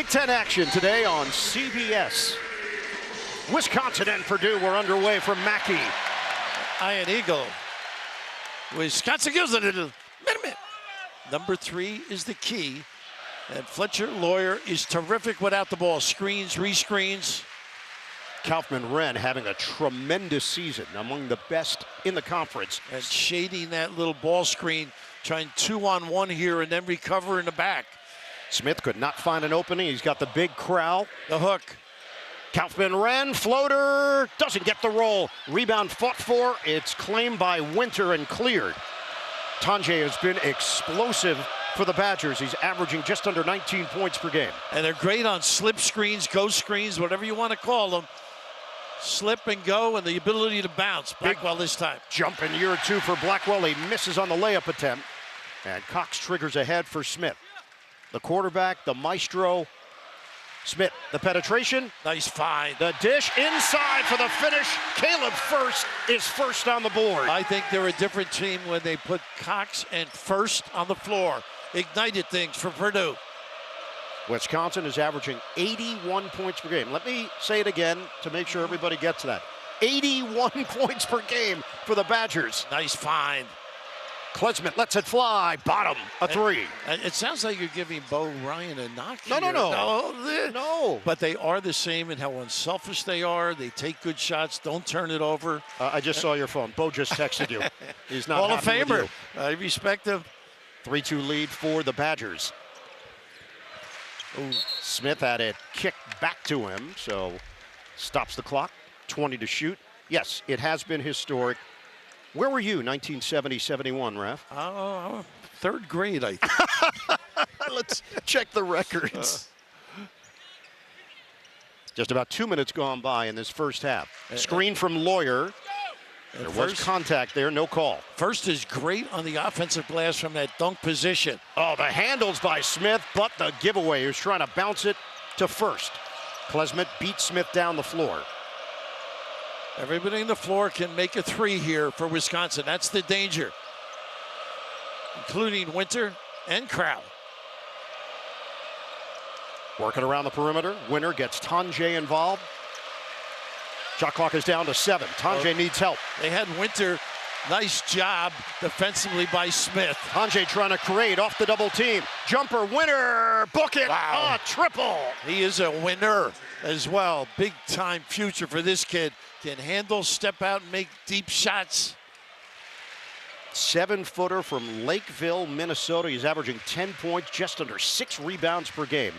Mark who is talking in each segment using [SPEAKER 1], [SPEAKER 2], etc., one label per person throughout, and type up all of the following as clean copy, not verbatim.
[SPEAKER 1] Big Ten action today on CBS. Wisconsin and Purdue were underway from Mackey.
[SPEAKER 2] Iron Eagle. Wisconsin gives it a minute. Number 3 is the key. And Fletcher Lawyer is terrific without the ball. Screens, rescreens.
[SPEAKER 1] Kaufman-Wren having a tremendous season, among the best in the conference.
[SPEAKER 2] And shading that little ball screen, trying 2-on-1 here and then recover in the back.
[SPEAKER 1] Smith could not find an opening. He's got the big corral.
[SPEAKER 2] The hook.
[SPEAKER 1] Kaufman-Wren, floater, doesn't get the roll. Rebound fought for, it's claimed by Winter and cleared. Tonje has been explosive for the Badgers. He's averaging just under 19 points per game.
[SPEAKER 2] And they're great on slip screens, ghost screens, whatever you want to call them. Slip and go, and the ability to bounce. Blackwell this time.
[SPEAKER 1] Jump in year 2 for Blackwell. He misses on the layup attempt. And Cox triggers ahead for Smith. The quarterback, the maestro, Smith. The penetration.
[SPEAKER 2] Nice find.
[SPEAKER 1] The dish inside for the finish. Caleb First is first on the board.
[SPEAKER 2] I think they're a different team when they put Cox and First on the floor. Ignited things for Purdue.
[SPEAKER 1] Wisconsin is averaging 81 points per game. Let me say it again to make sure everybody gets that. 81 points per game for the Badgers.
[SPEAKER 2] Nice find.
[SPEAKER 1] Kelsmit lets it fly. Bottom, a 3.
[SPEAKER 2] It sounds like you're giving Bo Ryan a knock
[SPEAKER 1] No,
[SPEAKER 2] here.
[SPEAKER 1] No.
[SPEAKER 2] But they are the same in how unselfish they are. They take good shots, don't turn it over.
[SPEAKER 1] I just saw your phone. Bo just texted you. He's not
[SPEAKER 2] Hall of
[SPEAKER 1] happy with
[SPEAKER 2] Famer.
[SPEAKER 1] you.
[SPEAKER 2] I respect him.
[SPEAKER 1] 3-2 lead for the Badgers. Ooh, Smith had it kicked back to him, so stops the clock. 20 to shoot. Yes, it has been historic. Where were you, 1970-71, Ref?
[SPEAKER 2] Third grade, I think.
[SPEAKER 1] Let's check the records. Just about 2 minutes gone by in this first half. Screen from Lawyer. There was contact there, no call.
[SPEAKER 2] First is great on the offensive glass from that dunk position.
[SPEAKER 1] Oh, the handles by Smith, but the giveaway. He was trying to bounce it to First. Kelsmit beats Smith down the floor.
[SPEAKER 2] Everybody on the floor can make a 3 here for Wisconsin. That's the danger, including Winter and Crowell.
[SPEAKER 1] Working around the perimeter. Winter gets Tonje involved. Shot clock is down to 7. Tonje needs help.
[SPEAKER 2] They had Winter. Nice job defensively by Smith.
[SPEAKER 1] Tonje trying to create off the double team. Jumper, Winter, book it.
[SPEAKER 2] Wow.
[SPEAKER 1] Triple.
[SPEAKER 2] He is a winner as well. Big time future for this kid. Can handle, step out, and make deep shots.
[SPEAKER 1] 7-footer from Lakeville, Minnesota. He's averaging 10 points, just under 6 rebounds per game.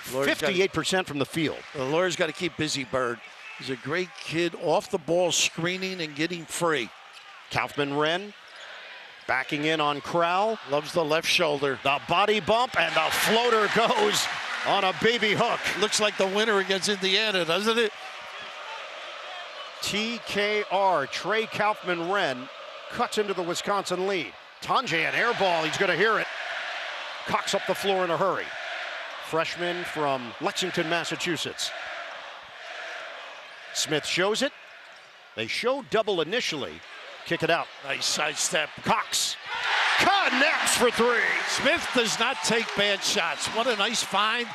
[SPEAKER 1] 58% from the field.
[SPEAKER 2] The Lawyer's got to keep busy, Bird. He's a great kid, off the ball, screening and getting free.
[SPEAKER 1] Kaufman-Wren backing in on Crowell.
[SPEAKER 2] Loves the left shoulder.
[SPEAKER 1] The body bump, and the floater goes on a baby hook.
[SPEAKER 2] Looks like the winner against Indiana, doesn't it?
[SPEAKER 1] TKR, Trey Kaufman-Wren, cuts into the Wisconsin lead. Tonje, an air ball, he's going to hear it. Cox up the floor in a hurry. Freshman from Lexington, Massachusetts. Smith shows it. They show double initially. Kick it out.
[SPEAKER 2] Nice sidestep.
[SPEAKER 1] Cox connects for 3.
[SPEAKER 2] Smith does not take bad shots. What a nice find.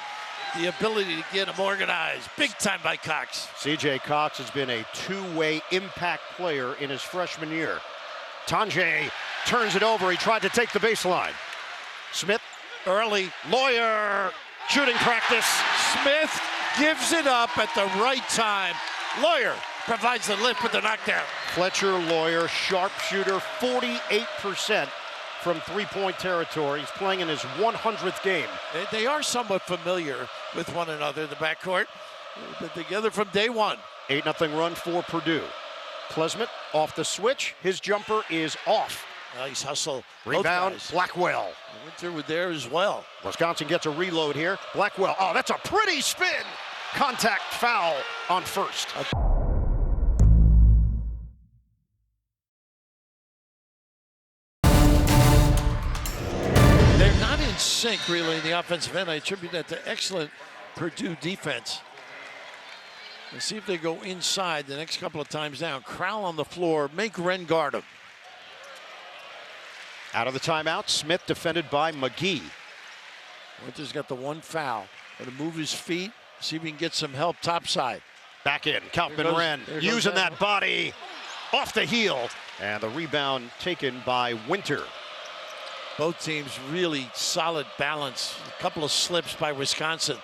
[SPEAKER 2] The ability to get him organized. Big time by Cox.
[SPEAKER 1] CJ Cox has been a 2-way impact player in his freshman year. Tonje turns it over. He tried to take the baseline. Smith
[SPEAKER 2] early.
[SPEAKER 1] Lawyer shooting practice.
[SPEAKER 2] Smith gives it up at the right time. Lawyer provides the lift with the knockdown.
[SPEAKER 1] Fletcher Lawyer, sharpshooter, 48% from three-point territory. He's playing in his 100th game.
[SPEAKER 2] They are somewhat familiar with one another, the backcourt. They've been together from day one.
[SPEAKER 1] 8-0 run for Purdue. Kelsmit off the switch. His jumper is off.
[SPEAKER 2] Nice hustle.
[SPEAKER 1] Rebound, Blackwell.
[SPEAKER 2] Winter was there as well.
[SPEAKER 1] Wisconsin gets a reload here. Blackwell, oh, that's a pretty spin. Contact foul on First.
[SPEAKER 2] They're not in sync, really, in the offensive end. I attribute that to excellent Purdue defense. Let's see if they go inside the next couple of times down. Crowell on the floor, make Wren guard him.
[SPEAKER 1] Out of the timeout, Smith defended by McGee.
[SPEAKER 2] Winter's got the one foul. Going to move his feet, see if he can get some help topside.
[SPEAKER 1] Back in, Kaufman-Renn using that body off the heel. And the rebound taken by Winter.
[SPEAKER 2] Both teams really solid balance. A couple of slips by Wisconsin.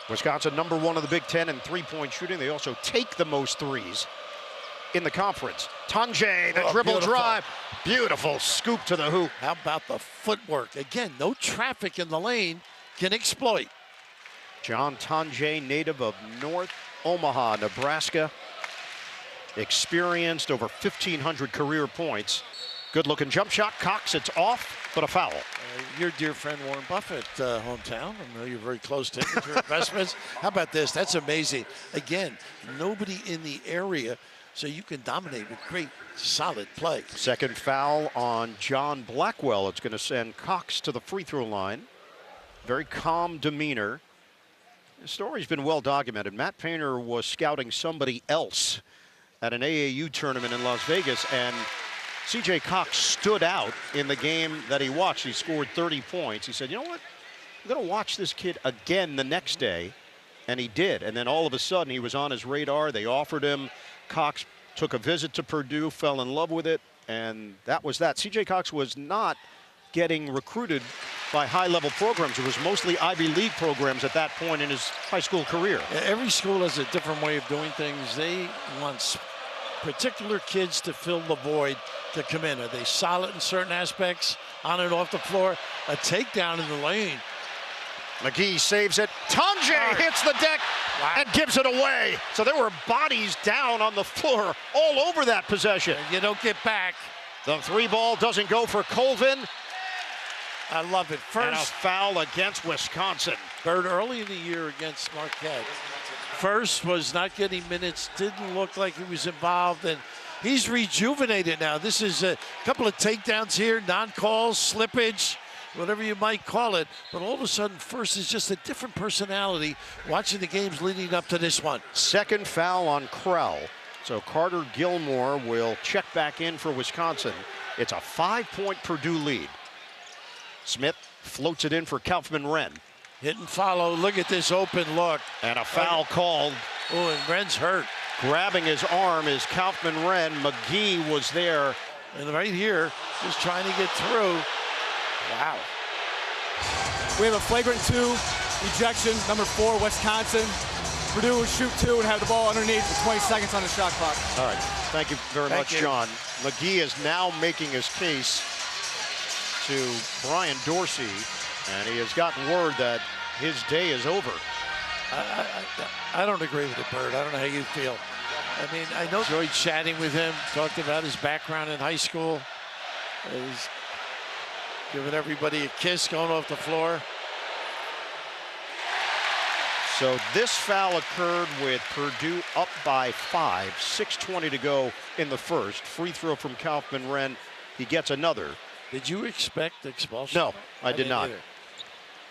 [SPEAKER 1] Wisconsin #1 of the Big Ten in three-point shooting. They also take the most threes in the conference. Tonje, the dribble
[SPEAKER 2] beautiful
[SPEAKER 1] drive. Beautiful scoop to the hoop.
[SPEAKER 2] How about the footwork? Again, no traffic in the lane, can exploit.
[SPEAKER 1] John Tonje, native of North Omaha, Nebraska. Experienced, over 1,500 career points. Good-looking jump shot. Cox, it's off, but a foul.
[SPEAKER 2] Your dear friend Warren Buffett, hometown. I know you're very close to it with your investments. How about this? That's amazing. Again, nobody in the area, so you can dominate with great, solid play.
[SPEAKER 1] Second foul on John Blackwell. It's going to send Cox to the free throw line. Very calm demeanor. The story's been well documented. Matt Painter was scouting somebody else at an AAU tournament in Las Vegas, and C.J. Cox stood out in the game that he watched. He scored 30 points. He said, you know what? I'm going to watch this kid again the next day. And he did. And then all of a sudden, he was on his radar. They offered him. Cox took a visit to Purdue, fell in love with it, and that was that. C.J. Cox was not getting recruited by high-level programs. It was mostly Ivy League programs at that point in his high school career.
[SPEAKER 2] Every school has a different way of doing things. They want particular kids to fill the void to come in. Are they solid in certain aspects, on and off the floor? A takedown in the lane.
[SPEAKER 1] McGee saves it. Tonje hits the deck and gives it away. So there were bodies down on the floor all over that possession.
[SPEAKER 2] And you don't get back.
[SPEAKER 1] The three ball doesn't go for Colvin.
[SPEAKER 2] I love it. First,
[SPEAKER 1] and a foul against Wisconsin.
[SPEAKER 2] Bird early in the year against Marquette. First was not getting minutes, didn't look like he was involved, and he's rejuvenated now. This is a couple of takedowns here, non-calls, slippage, whatever you might call it. But all of a sudden, First is just a different personality watching the games leading up to this one.
[SPEAKER 1] Second foul on Krell. So Carter Gilmore will check back in for Wisconsin. It's a 5-point Purdue lead. Smith floats it in for Kaufman-Renn.
[SPEAKER 2] Hit and follow. Look at this open look.
[SPEAKER 1] And a foul called.
[SPEAKER 2] Oh, and Wren's hurt.
[SPEAKER 1] Grabbing his arm is Kaufman-Renn. McGee was there.
[SPEAKER 2] And right here, just trying to get through. Wow.
[SPEAKER 3] We have a flagrant 2 ejection, number 4, Wisconsin. Purdue will shoot 2 and have the ball underneath with 20 seconds on the shot clock.
[SPEAKER 1] All right. Thank you very much, John. McGee is now making his case to Brian Dorsey, and he has gotten word that his day is over.
[SPEAKER 2] I don't agree with it, Bird. I don't know how you feel. I mean, I know enjoyed chatting with him, talked about his background in high school. He's giving everybody a kiss going off the floor.
[SPEAKER 1] So this foul occurred with Purdue up by 5, 6:20 to go in the first. Free throw from Kaufman-Renn. He gets another.
[SPEAKER 2] Did you expect expulsion?
[SPEAKER 1] No, I did not.
[SPEAKER 2] Either.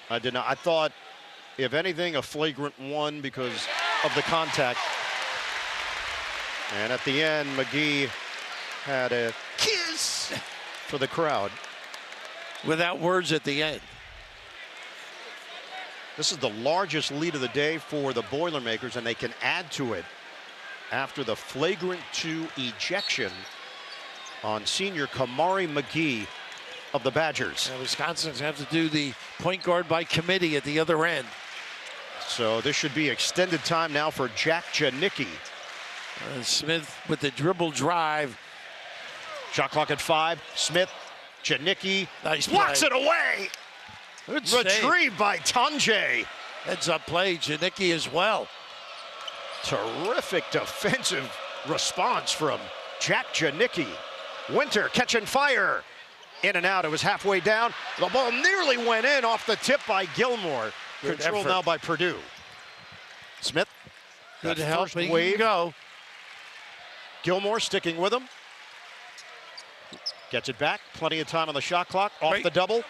[SPEAKER 1] I did not. I thought, if anything, a flagrant 1 because of the contact. And at the end, McGee had a kiss for the crowd.
[SPEAKER 2] Without words at the end.
[SPEAKER 1] This is the largest lead of the day for the Boilermakers, and they can add to it after the flagrant 2 ejection on senior Kamari McGee of the Badgers.
[SPEAKER 2] And Wisconsin's have to do the point guard by committee at the other end.
[SPEAKER 1] So this should be extended time now for Jack Janicki.
[SPEAKER 2] Smith with the dribble drive.
[SPEAKER 1] Shot clock at 5. Smith, Janicki,
[SPEAKER 2] Nice
[SPEAKER 1] blocks
[SPEAKER 2] play.
[SPEAKER 1] it away.
[SPEAKER 2] Good save.
[SPEAKER 1] Retrieved by Tonje.
[SPEAKER 2] Heads up play, Janicki as well.
[SPEAKER 1] Terrific defensive response from Jack Janicki. Winter catching fire. In and out, it was halfway down. The ball nearly went in off the tip by Gilmore.
[SPEAKER 2] Good
[SPEAKER 1] Controlled
[SPEAKER 2] effort.
[SPEAKER 1] now by Purdue. Smith.
[SPEAKER 2] Good
[SPEAKER 1] that
[SPEAKER 2] help,
[SPEAKER 1] first
[SPEAKER 2] but he
[SPEAKER 1] wave.
[SPEAKER 2] can go.
[SPEAKER 1] Gilmore sticking with him. Gets it back. Plenty of time on the shot clock. Off
[SPEAKER 2] Great.
[SPEAKER 1] the double.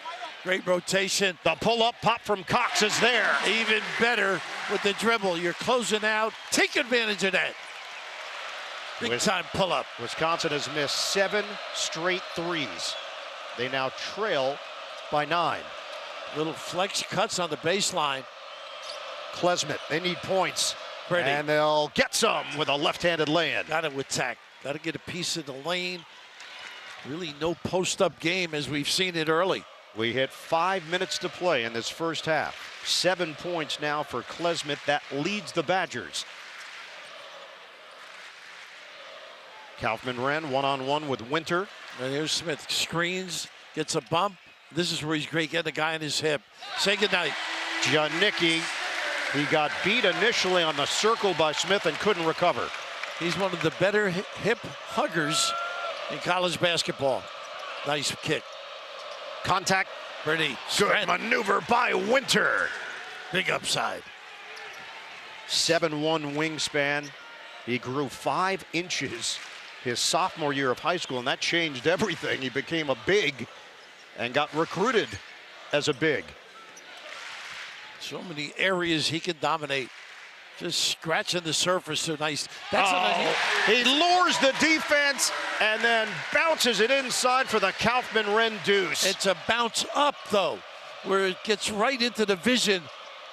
[SPEAKER 2] Great rotation.
[SPEAKER 1] The pull-up pop from Cox is there.
[SPEAKER 2] Even better with the dribble. You're closing out. Take advantage of that. Big time pull-up.
[SPEAKER 1] Wisconsin has missed 7 straight threes. They now trail by 9.
[SPEAKER 2] Little flex cuts on the baseline.
[SPEAKER 1] Kelsmit, they need points.
[SPEAKER 2] Pretty.
[SPEAKER 1] And they'll get some with a left-handed lay-in.
[SPEAKER 2] Got to attack. Got to get a piece of the lane. Really no post-up game as we've seen it early.
[SPEAKER 1] We hit 5 minutes to play in this first half. 7 points now for Kelsmit. That leads the Badgers. Kaufman-Wren one-on-one with Winter.
[SPEAKER 2] And here's Smith. Screens, gets a bump. This is where he's great, getting a guy on his hip. Say goodnight.
[SPEAKER 1] Janicki, he got beat initially on the circle by Smith and couldn't recover.
[SPEAKER 2] He's one of the better hip huggers in college basketball. Nice kick.
[SPEAKER 1] Contact.
[SPEAKER 2] Pretty.
[SPEAKER 1] Good maneuver by Winter.
[SPEAKER 2] Big upside.
[SPEAKER 1] 7'1" wingspan. He grew 5 inches his sophomore year of high school, and that changed everything. He became a big and got recruited as a big.
[SPEAKER 2] So many areas he can dominate. Just scratching the surface so nice. That's
[SPEAKER 1] he lures the defense and then bounces it inside for the Kaufman-Wren deuce.
[SPEAKER 2] It's a bounce up, though, where it gets right into the vision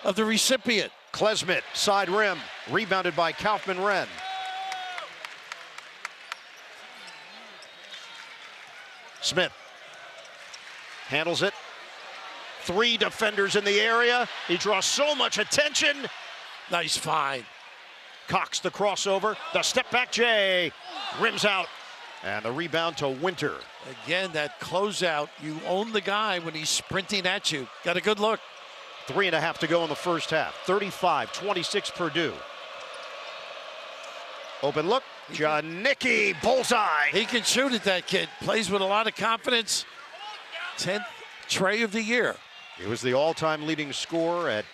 [SPEAKER 2] of the recipient.
[SPEAKER 1] Kelsmit, side rim, rebounded by Kaufman-Wren. Smith handles it. 3 defenders in the area. He draws so much attention.
[SPEAKER 2] Nice find.
[SPEAKER 1] Cox the crossover, the step back J, rims out, and the rebound to Winter.
[SPEAKER 2] Again, that closeout, you own the guy when he's sprinting at you. Got a good look.
[SPEAKER 1] 3.5 to go in the first half. 35-26 Purdue. Open look, Janicki, bullseye.
[SPEAKER 2] He can shoot it, that kid. Plays with a lot of confidence. 10th tray of the year.
[SPEAKER 1] He was the all-time leading scorer at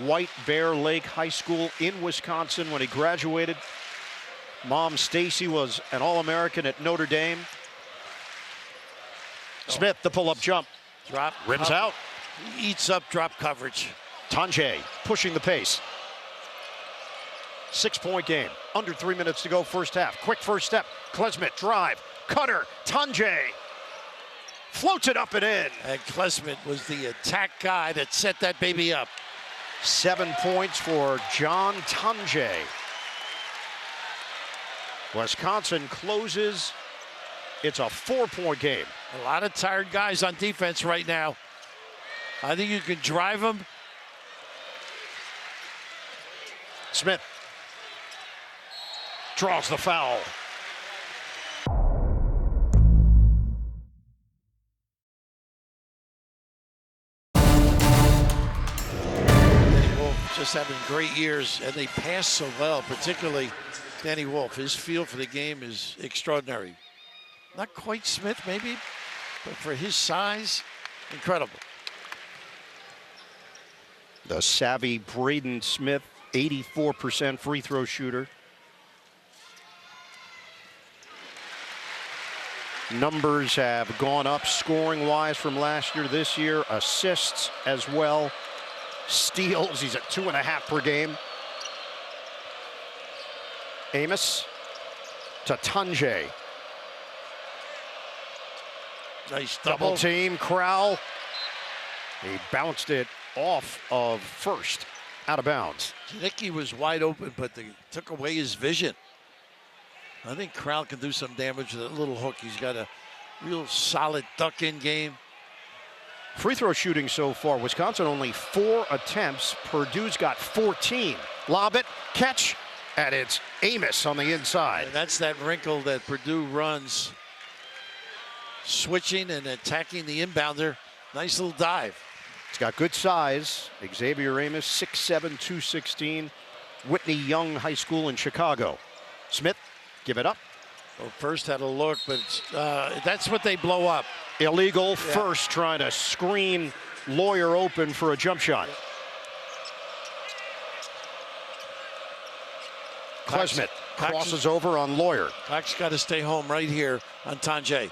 [SPEAKER 1] White Bear Lake High School in Wisconsin when he graduated. Mom Stacy was an All-American at Notre Dame. Smith, the pull-up jump.
[SPEAKER 2] Drop.
[SPEAKER 1] Rims out.
[SPEAKER 2] He eats up drop coverage.
[SPEAKER 1] Tonje pushing the pace. 6-point game. Under 3 minutes to go first half. Quick first step. Kelsmit drive. Cutter. Tonje floats it up and in.
[SPEAKER 2] And Kelsmit was the attack guy that set that baby up.
[SPEAKER 1] 7 points for John Tonje. Wisconsin closes. It's a 4-point game.
[SPEAKER 2] A lot of tired guys on defense right now. I think you can drive them.
[SPEAKER 1] Smith draws the foul.
[SPEAKER 2] Just having great years, and they pass so well, particularly Danny Wolf. His feel for the game is extraordinary. Not quite Smith, maybe, but for his size, incredible.
[SPEAKER 1] The savvy Braden Smith, 84% free throw shooter. Numbers have gone up scoring-wise from last year to this year. Assists as well. Steals, he's at 2.5 per game. Amos to Tonje.
[SPEAKER 2] Nice
[SPEAKER 1] Double team, Crowell. He bounced it off of first, out of bounds.
[SPEAKER 2] Janicki was wide open, but they took away his vision. I think Crowell can do some damage with a little hook. He's got a real solid duck-in game.
[SPEAKER 1] Free throw shooting so far, Wisconsin only 4 attempts. Purdue's got 14. Lob it, catch, and it's Amos on the inside.
[SPEAKER 2] And that's that wrinkle that Purdue runs. Switching and attacking the inbounder. Nice little dive.
[SPEAKER 1] He's got good size. Xavier Amos, 6'7", 216. Whitney Young High School in Chicago. Smith, give it up.
[SPEAKER 2] Well, first had a look, but that's what they blow up.
[SPEAKER 1] Illegal first, trying to screen Lawyer open for a jump shot. Kelsmit crosses over on Lawyer.
[SPEAKER 2] Cox got to stay home right here on Tonje.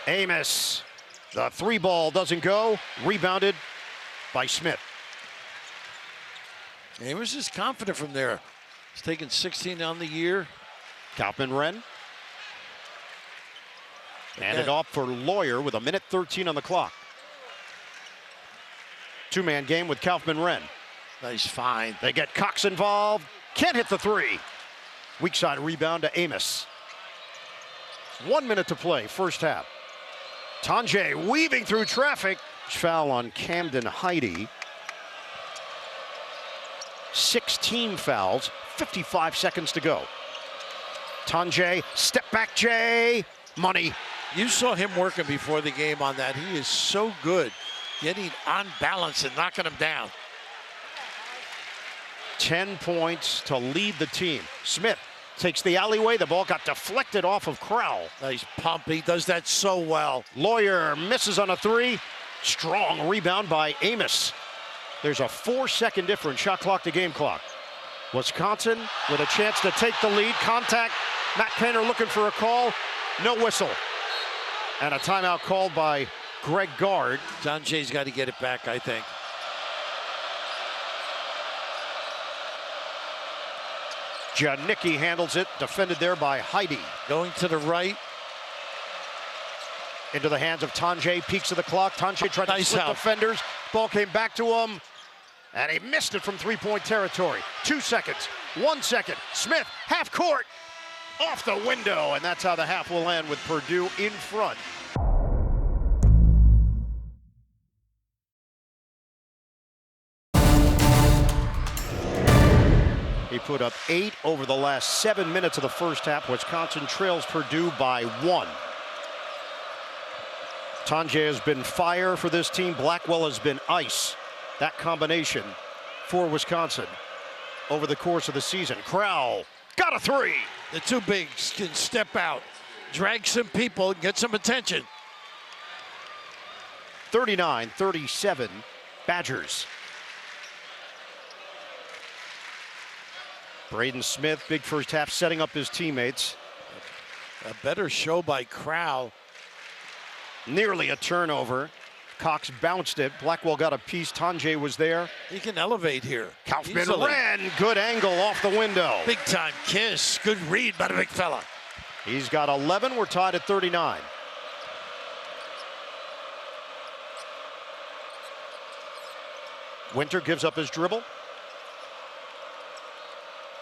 [SPEAKER 1] Amos, the 3-ball doesn't go. Rebounded by Smith.
[SPEAKER 2] Amos is confident from there. He's taken 16 on the year.
[SPEAKER 1] Kaufman-Wren. Handed off for Lawyer with 1:13 on the clock. Two-man game with Kaufman-Renn.
[SPEAKER 2] Nice find.
[SPEAKER 1] They get Cox involved. Can't hit the three. Weak side rebound to Amos. 1 minute to play, first half. Tonje weaving through traffic. Foul on Camden Heidi. 6 team fouls, 55 seconds to go. Tonje, step back J, money.
[SPEAKER 2] You saw him working before the game on that. He is so good getting on balance and knocking him down.
[SPEAKER 1] 10 points to lead the team. Smith takes the alleyway. The ball got deflected off of Crowell.
[SPEAKER 2] Nice pump. He does that so well.
[SPEAKER 1] Lawyer misses on a three. Strong rebound by Amos. There's a 4-second difference, shot clock to game clock. Wisconsin with a chance to take the lead. Contact. Matt Painter looking for a call. No whistle. And a timeout called by Greg Guard.
[SPEAKER 2] Tonje's got to get it back, I think.
[SPEAKER 1] Janicki handles it, defended there by Heidi.
[SPEAKER 2] Going to the right.
[SPEAKER 1] Into the hands of Tonje, peaks of the clock. Tonje tried to slip defenders. Ball came back to him, and he missed it from three-point territory. 2 seconds, 1 second. Smith, half court, off the window, and that's how the half will end with Purdue in front. He put up 8 over the last 7 minutes of the first half. Wisconsin trails Purdue by 1. Tonje has been fire for this team. Blackwell has been ice. That combination for Wisconsin over the course of the season. Crowell got a three.
[SPEAKER 2] The two bigs can step out, drag some people, get some attention.
[SPEAKER 1] 39-37, Badgers. Braden Smith, big first half, setting up his teammates.
[SPEAKER 2] A better show by Crowell.
[SPEAKER 1] Nearly a turnover. Cox bounced it. Blackwell got a piece. Tonje was there.
[SPEAKER 2] He can elevate here.
[SPEAKER 1] Kaufman-Renn, good angle off the window.
[SPEAKER 2] Big time kiss. Good read by the big fella.
[SPEAKER 1] He's got 11. We're tied at 39. Winter gives up his dribble.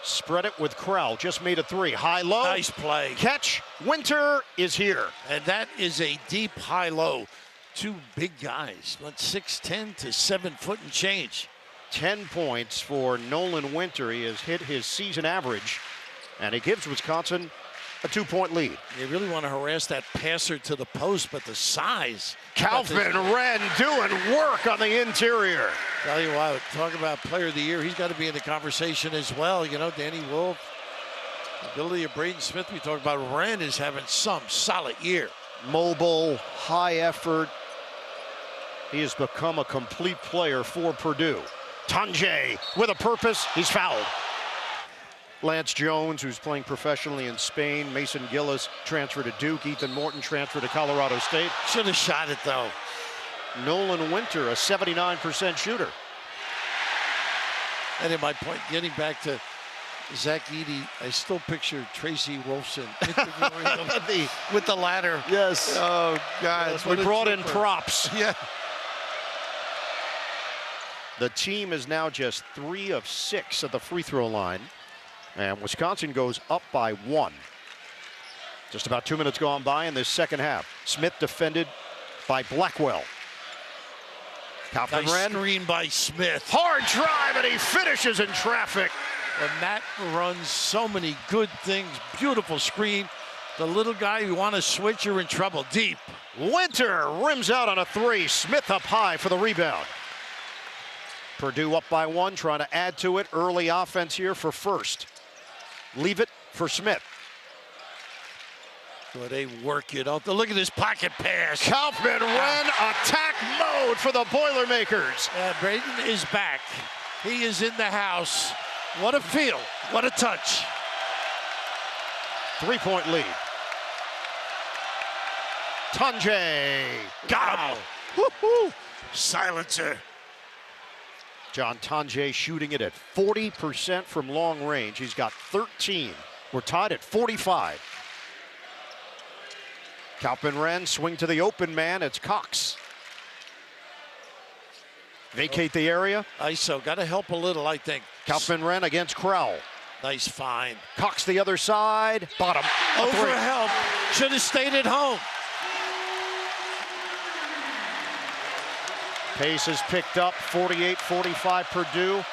[SPEAKER 1] Spread it with Crowell. Just made a three. High-low.
[SPEAKER 2] Nice play.
[SPEAKER 1] Catch. Winter is here.
[SPEAKER 2] And that is a deep high-low. Two big guys. Went 6'10" to 7 foot and change.
[SPEAKER 1] 10 points for Nolan Winter. He has hit his season average, and he gives Wisconsin a 2-point lead.
[SPEAKER 2] You really want to harass that passer to the post, but the size.
[SPEAKER 1] Kaufman-Renn doing work on the interior.
[SPEAKER 2] Tell you what, talk about player of the year. He's got to be in the conversation as well. You know, Danny Wolf, the ability of Braden Smith. We talk about Renn is having some solid year.
[SPEAKER 1] Mobile, high effort. He has become a complete player for Purdue. Tonje with a purpose. He's fouled. Lance Jones, who's playing professionally in Spain. Mason Gillis transferred to Duke. Ethan Morton transferred to Colorado State.
[SPEAKER 2] Should have shot it, though.
[SPEAKER 1] Nolan Winter, a 79% shooter.
[SPEAKER 2] And in my point, getting back to Zach Edey, I still picture Tracy Wolfson interviewing him with the ladder.
[SPEAKER 1] Yes.
[SPEAKER 2] Oh, God.
[SPEAKER 1] Yes, we brought in props.
[SPEAKER 2] Yeah.
[SPEAKER 1] The team is now just 3 of 6 at the free throw line. And Wisconsin goes up by 1. Just about 2 minutes gone by in this second half. Smith defended by Blackwell.
[SPEAKER 2] Nice screen by Smith.
[SPEAKER 1] Hard drive, and he finishes in traffic.
[SPEAKER 2] And Matt runs so many good things. Beautiful screen. The little guy, you want to switch, you're in trouble. Deep.
[SPEAKER 1] Winter rims out on a three. Smith up high for the rebound. Purdue up by 1, trying to add to it. Early offense here for first. Leave it for Smith.
[SPEAKER 2] Well, they work it out. Look at this pocket pass.
[SPEAKER 1] Kaufman-Renn attack mode for the Boilermakers.
[SPEAKER 2] Braden is back. He is in the house. What a feel. What a touch.
[SPEAKER 1] 3-point lead. Tonje. Got him.
[SPEAKER 2] Woo-hoo. Silencer.
[SPEAKER 1] John Tonje shooting it at 40% from long range. He's got 13. We're tied at 45. Kaufman-Renn swing to the open man. It's Cox. Vacate the area.
[SPEAKER 2] ISO, got to help a little, I think.
[SPEAKER 1] Kaufman-Renn against Krell.
[SPEAKER 2] Nice find.
[SPEAKER 1] Cox the other side. Bottom.
[SPEAKER 2] Over help. Should have stayed at home.
[SPEAKER 1] Pace is picked up. 48-45 Purdue.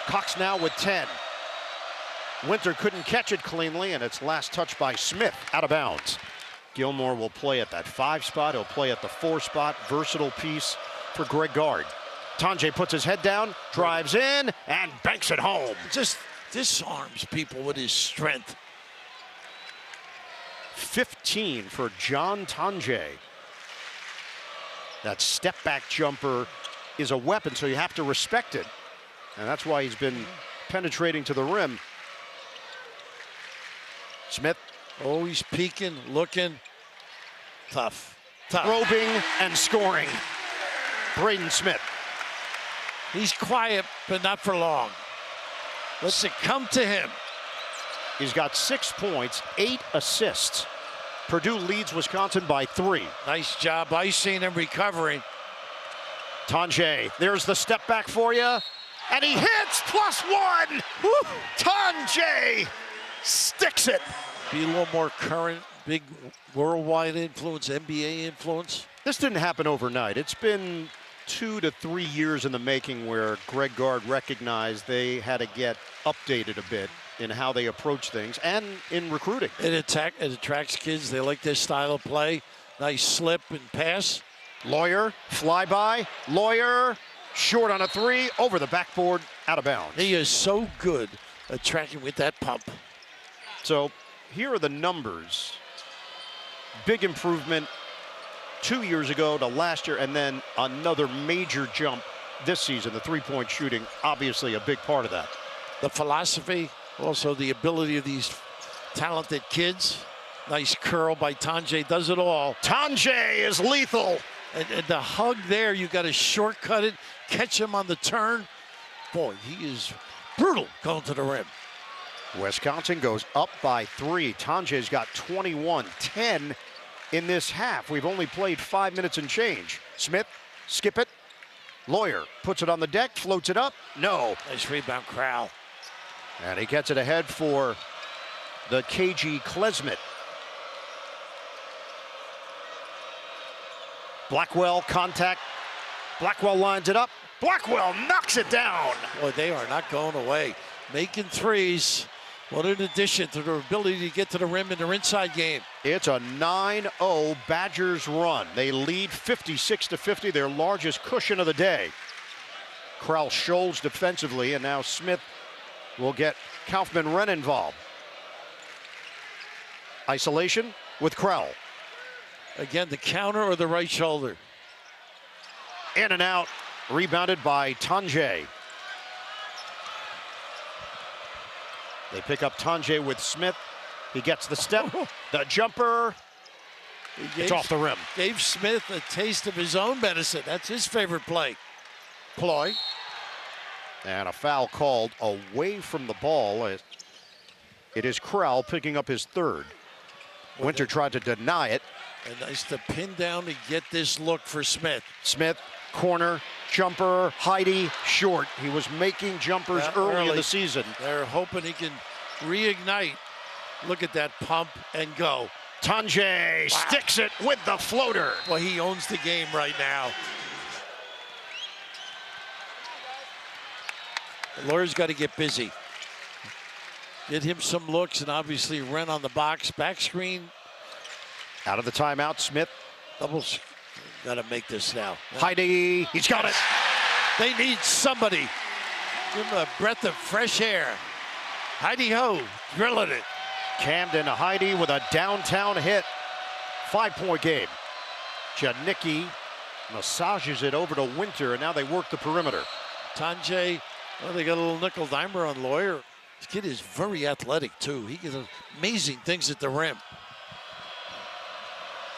[SPEAKER 1] Cox now with 10. Winter couldn't catch it cleanly, and it's last touch by Smith, out of bounds. Gilmore will play at that 5 spot. He'll play at the 4 spot. Versatile piece for Greg Guard. Tonje puts his head down, drives in, and banks it home.
[SPEAKER 2] Just disarms people with his strength.
[SPEAKER 1] 15 for John Tonje. That step back jumper is a weapon, so you have to respect it. And that's why he's been penetrating to the rim. Smith.
[SPEAKER 2] Oh, he's peeking, looking. Tough.
[SPEAKER 1] Probing and scoring. Braden Smith.
[SPEAKER 2] He's quiet, but not for long. Let's it come to him.
[SPEAKER 1] He's got 6 points, 8 assists. Purdue leads Wisconsin by 3.
[SPEAKER 2] Nice job icing and recovering.
[SPEAKER 1] Tonje, there's the step back for you. And he hits +1. Woo! Tonje sticks it.
[SPEAKER 2] Be a little more current, big worldwide influence, NBA influence.
[SPEAKER 1] This didn't happen overnight. It's been 2 to 3 years in the making where Greg Guard recognized they had to get updated a bit in how they approach things and in recruiting.
[SPEAKER 2] It attracts kids. They like this style of play. Nice slip and pass.
[SPEAKER 1] Lawyer, flyby. Lawyer, short on a 3, over the backboard, out of bounds.
[SPEAKER 2] He is so good at tracking with that pump.
[SPEAKER 1] So here are the numbers. Big improvement 2 years ago to last year, and then another major jump this season. The three-point shooting, obviously a big part of that.
[SPEAKER 2] The philosophy, also the ability of these talented kids. Nice curl by Tonje, does it all.
[SPEAKER 1] Tonje is lethal.
[SPEAKER 2] And the hug there, you got to shortcut it, catch him on the turn. Boy, he is brutal going to the rim.
[SPEAKER 1] Wisconsin goes up by 3. Tonje's got 21, 10 in this half. We've only played 5 minutes and change. Smith, skip it. Lawyer puts it on the deck, floats it up. No.
[SPEAKER 2] Nice rebound, Crowell.
[SPEAKER 1] And he gets it ahead for the KG Kelsmit. Blackwell, contact. Blackwell lines it up. Blackwell knocks it down.
[SPEAKER 2] Boy, they are not going away. Making threes. What an addition to their ability to get to the rim in their inside game.
[SPEAKER 1] It's a 9-0 Badgers run. They lead 56-50, their largest cushion of the day. Krell Scholes defensively, and now Smith will get Kaufman-Renn involved. Isolation with Krell.
[SPEAKER 2] Again, the counter or the right shoulder.
[SPEAKER 1] In and out, rebounded by Tonje. They pick up Tonje with Smith. He gets the step, the jumper. It's off the rim.
[SPEAKER 2] Gave Smith a taste of his own medicine. That's his favorite play. Ploy.
[SPEAKER 1] And a foul called away from the ball. It is Krell picking up his 3rd. Winter tried to deny it.
[SPEAKER 2] And nice to pin down to get this look for Smith.
[SPEAKER 1] Smith, corner, jumper, Heidi, short. He was making jumpers early in the season.
[SPEAKER 2] They're hoping he can reignite. Look at that pump and go.
[SPEAKER 1] Tonje sticks it with the floater.
[SPEAKER 2] Well, he owns the game right now. The lawyer's got to get busy. Get him some looks, and obviously Renn on the box. Back screen.
[SPEAKER 1] Out of the timeout, Smith.
[SPEAKER 2] Doubles. Got to make this now.
[SPEAKER 1] Heidi, he's got it.
[SPEAKER 2] They need somebody. Give him a breath of fresh air. Heidi-ho, drilling it.
[SPEAKER 1] Camden Heidi with a downtown hit. 5-point game. Janicki massages it over to Winter, and now they work the perimeter.
[SPEAKER 2] Tonje, well, they got a little nickel dimer on Lawyer. This kid is very athletic, too. He can do amazing things at the rim.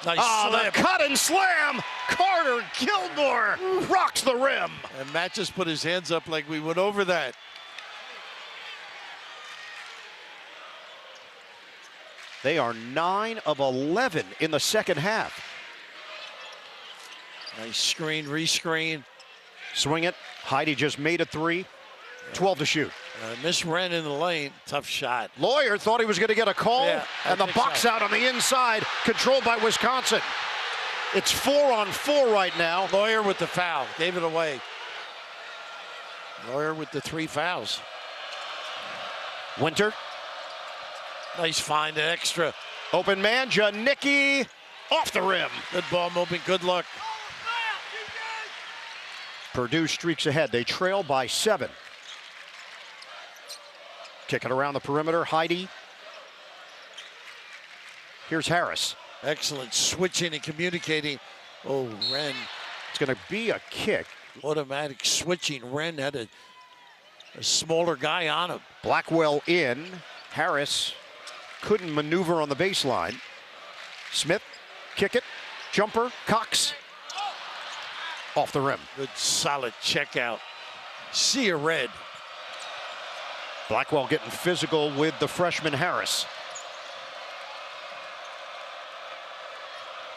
[SPEAKER 2] Nice slam.
[SPEAKER 1] The cut and slam. Carter Gilmore rocks the rim.
[SPEAKER 2] And Matt just put his hands up like we went over that.
[SPEAKER 1] They are 9 of 11 in the second half.
[SPEAKER 2] Nice screen, rescreen.
[SPEAKER 1] Swing it. Heidi just made a three. 12 to shoot.
[SPEAKER 2] Miss Wren in the lane. Tough shot.
[SPEAKER 1] Lawyer thought he was going to get a call,
[SPEAKER 2] Yeah,
[SPEAKER 1] and the box out on the inside, controlled by Wisconsin. It's 4-on-4 right now.
[SPEAKER 2] Lawyer with the foul. Gave it away. Lawyer with the 3 fouls.
[SPEAKER 1] Winter.
[SPEAKER 2] Nice find, an extra.
[SPEAKER 1] Open man, Janicki off the rim.
[SPEAKER 2] Good ball movement, good luck.
[SPEAKER 1] Purdue streaks ahead. They trail by 7. Kick it around the perimeter. Heidi. Here's Harris.
[SPEAKER 2] Excellent switching and communicating. Oh, Wren.
[SPEAKER 1] It's going to be a kick.
[SPEAKER 2] Automatic switching. Wren had a smaller guy on him.
[SPEAKER 1] Blackwell in. Harris couldn't maneuver on the baseline. Smith, kick it. Jumper. Cox. Off the rim.
[SPEAKER 2] Good solid check out. See a red.
[SPEAKER 1] Blackwell getting physical with the freshman Harris.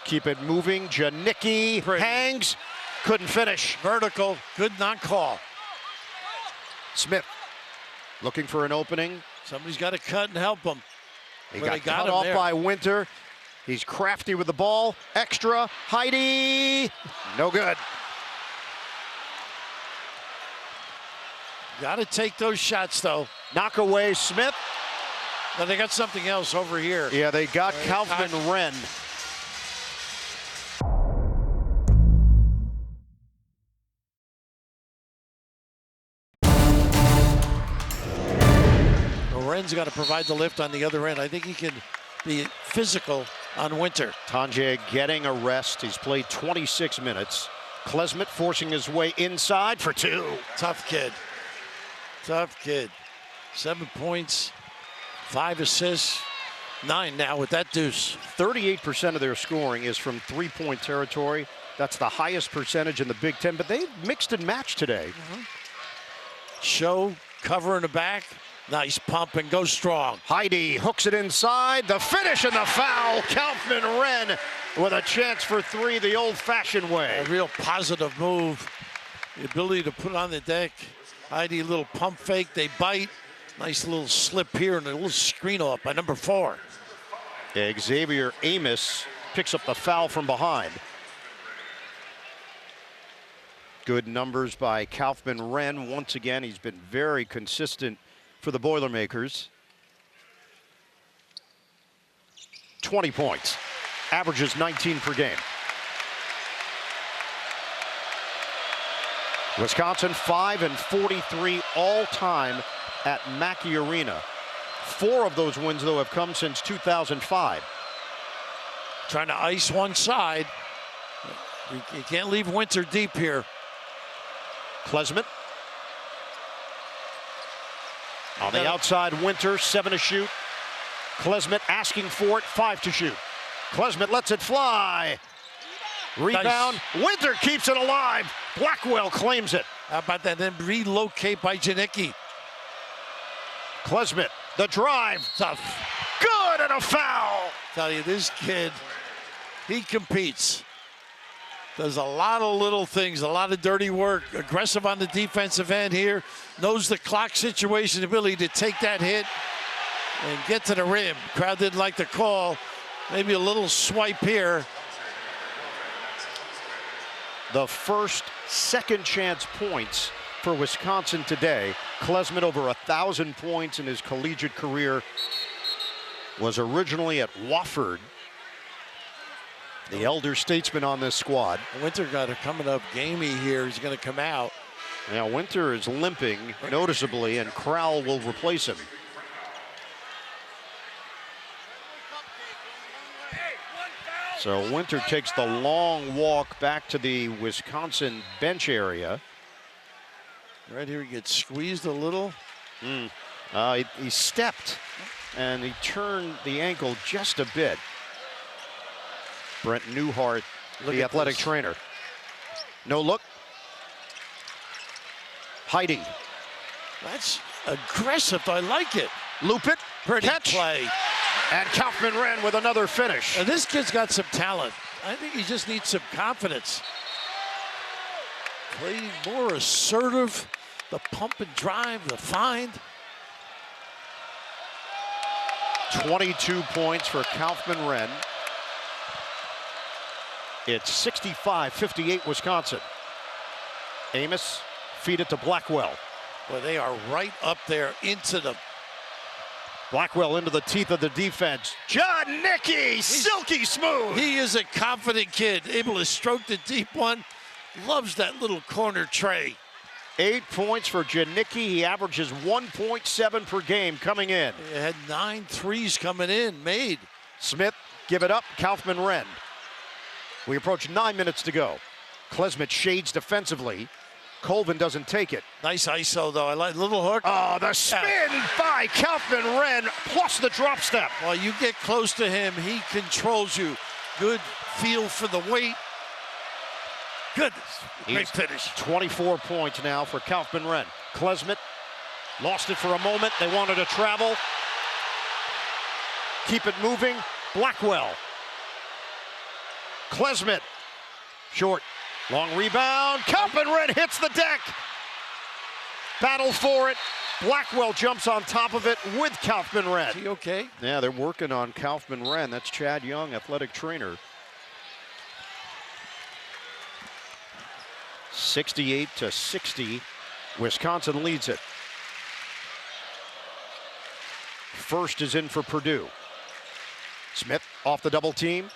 [SPEAKER 1] Keep it moving. Janicki hangs. Couldn't finish.
[SPEAKER 2] Vertical. Good non-call.
[SPEAKER 1] Smith looking for an opening.
[SPEAKER 2] Somebody's got to cut and help him.
[SPEAKER 1] He
[SPEAKER 2] Well,
[SPEAKER 1] got
[SPEAKER 2] they got
[SPEAKER 1] cut
[SPEAKER 2] him
[SPEAKER 1] off
[SPEAKER 2] there.
[SPEAKER 1] by Winter. He's crafty with the ball. Extra. Heidi. No good.
[SPEAKER 2] Got to take those shots, though.
[SPEAKER 1] Knock away Smith.
[SPEAKER 2] But they got something else over here.
[SPEAKER 1] Yeah, they got Kaufman Wren.
[SPEAKER 2] Wren's got to provide the lift on the other end. I think he can be physical on Winter.
[SPEAKER 1] Tonje getting a rest. He's played 26 minutes. Kelsmit forcing his way inside for 2.
[SPEAKER 2] Tough kid. Tough kid. 7 points, 5 assists, 9 now with that deuce.
[SPEAKER 1] 38% of their scoring is from three-point territory. That's the highest percentage in the Big Ten, but they mixed and matched today.
[SPEAKER 2] Show, cover in the back. Nice pump and go strong.
[SPEAKER 1] Heidi hooks it inside. The finish and the foul. Kaufman Wren with a chance for 3 the old-fashioned way.
[SPEAKER 2] A real positive move. The ability to put it on the deck. Heidi, little pump fake. They bite. Nice little slip here and a little screen off by number 4.
[SPEAKER 1] Xavier Amos picks up the foul from behind. Good numbers by Kaufman Wren. Once again, he's been very consistent for the Boilermakers. 20 points. Averages 19 per game. Wisconsin 5-43 all-time at Mackey Arena. 4 of those wins, though, have come since 2005.
[SPEAKER 2] Trying to ice one side. You can't leave Winter deep here.
[SPEAKER 1] Kelsmit. On the outside, Winter, 7 to shoot. Kelsmit asking for it, 5 to shoot. Kelsmit lets it fly. Rebound.
[SPEAKER 2] Nice.
[SPEAKER 1] Winter keeps it alive. Blackwell claims it.
[SPEAKER 2] How about that? Then relocate by Janicki.
[SPEAKER 1] Kelsmit, the drive.
[SPEAKER 2] Tough.
[SPEAKER 1] Good, and a foul.
[SPEAKER 2] Tell you, this kid, he competes. Does a lot of little things, a lot of dirty work. Aggressive on the defensive end here. Knows the clock situation, ability to take that hit and get to the rim. Crowd didn't like the call. Maybe a little swipe here.
[SPEAKER 1] The first second chance points for Wisconsin today. Kelsmit over 1,000 points in his collegiate career. Was originally at Wofford. The elder statesman on this squad.
[SPEAKER 2] Winter got it coming up gamey here. He's going to come out.
[SPEAKER 1] Now Winter is limping noticeably, and Crowell will replace him. So Winter takes the long walk back to the Wisconsin bench area.
[SPEAKER 2] Right here, he gets squeezed a little.
[SPEAKER 1] He stepped, and he turned the ankle just a bit. Brent Newhart, the athletic trainer. No look. Heidi.
[SPEAKER 2] That's aggressive. I like it.
[SPEAKER 1] Loop it.
[SPEAKER 2] Pretty
[SPEAKER 1] catch.
[SPEAKER 2] play.
[SPEAKER 1] And Kaufman Wren with another finish.
[SPEAKER 2] And this kid's got some talent. I think he just needs some confidence. Playing more assertive, the pump and drive, the find.
[SPEAKER 1] 22 points for Kaufman-Renn. It's 65-58 Wisconsin. Amos feed it to Blackwell.
[SPEAKER 2] Well, they are right up there into the...
[SPEAKER 1] Blackwell into the teeth of the defense. John Nicky, silky smooth.
[SPEAKER 2] He is a confident kid, able to stroke the deep one. Loves that little corner tray.
[SPEAKER 1] 8 points for Janicki. He averages 1.7 per game coming in.
[SPEAKER 2] He had 9 threes coming in, made.
[SPEAKER 1] Smith, give it up, Kaufman-Renn. We approach 9 minutes to go. Kelsmit shades defensively. Colvin doesn't take it.
[SPEAKER 2] Nice ISO, though. I like little hook.
[SPEAKER 1] Oh, the spin by Kaufman-Renn, plus the drop step.
[SPEAKER 2] While you get close to him, he controls you. Good feel for the weight. Goodness, great finish.
[SPEAKER 1] 24 points now for Kaufman-Renn. Kelsmit lost it for a moment. They wanted to travel. Keep it moving. Blackwell. Kelsmit. Short. Long rebound. Kaufman-Renn hits the deck. Battle for it. Blackwell jumps on top of it with Kaufman-Renn.
[SPEAKER 2] Is he okay?
[SPEAKER 1] Yeah, they're working on Kaufman-Renn. That's Chad Young, athletic trainer. 68-60. Wisconsin leads it. First is in for Purdue. Smith off the double team.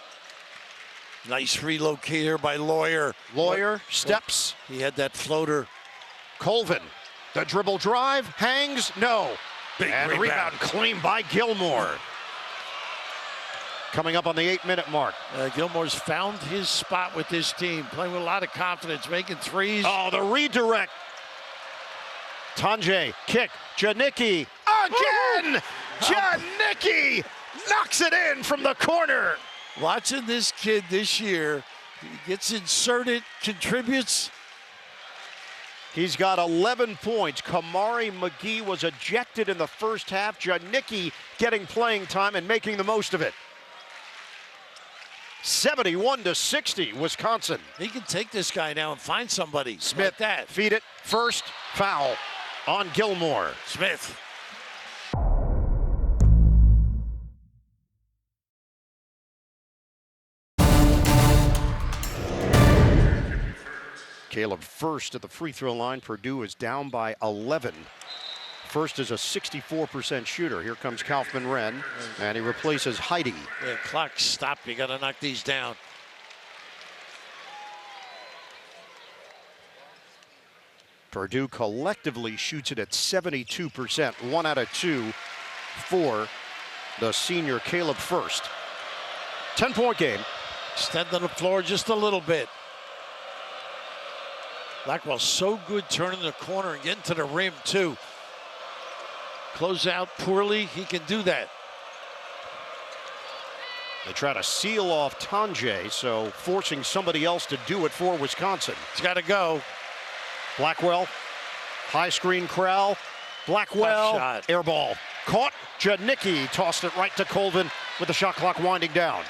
[SPEAKER 2] Nice relocator by Lawyer.
[SPEAKER 1] Lawyer steps.
[SPEAKER 2] He had that floater.
[SPEAKER 1] Colvin, the dribble drive, hangs, no.
[SPEAKER 2] Big
[SPEAKER 1] and rebound clean by Gilmore. Coming up on the 8-minute mark.
[SPEAKER 2] Gilmore's found his spot with this team, playing with a lot of confidence, making threes.
[SPEAKER 1] Oh, the redirect. Tonje, kick, Janicki, again! Janicki knocks it in from the corner.
[SPEAKER 2] Watching this kid this year, he gets inserted, contributes.
[SPEAKER 1] He's got 11 points. Kamari McGee was ejected in the first half. Janicki getting playing time and making the most of it. 71-60, Wisconsin.
[SPEAKER 2] He can take this guy now and find somebody.
[SPEAKER 1] Smith,
[SPEAKER 2] like that.
[SPEAKER 1] feed it, first foul on Gilmore.
[SPEAKER 2] Smith.
[SPEAKER 1] Caleb First at the free throw line. Purdue is down by 11. First is a 64% shooter. Here comes Kaufman-Renn, and he replaces Heidi.
[SPEAKER 2] The clock stopped. You got to knock these down.
[SPEAKER 1] Purdue collectively shoots it at 72%, 1 out of 2 for the senior Caleb First. 10-point game.
[SPEAKER 2] Extending the floor just a little bit. Blackwell so good turning the corner and getting to the rim too. Close out poorly, he can do that.
[SPEAKER 1] They try to seal off Tonje, so forcing somebody else to do it for Wisconsin.
[SPEAKER 2] It's got to go.
[SPEAKER 1] Blackwell, high screen Crowell. Blackwell, air ball. Caught, Janicki tossed it right to Colvin with the shot clock winding down.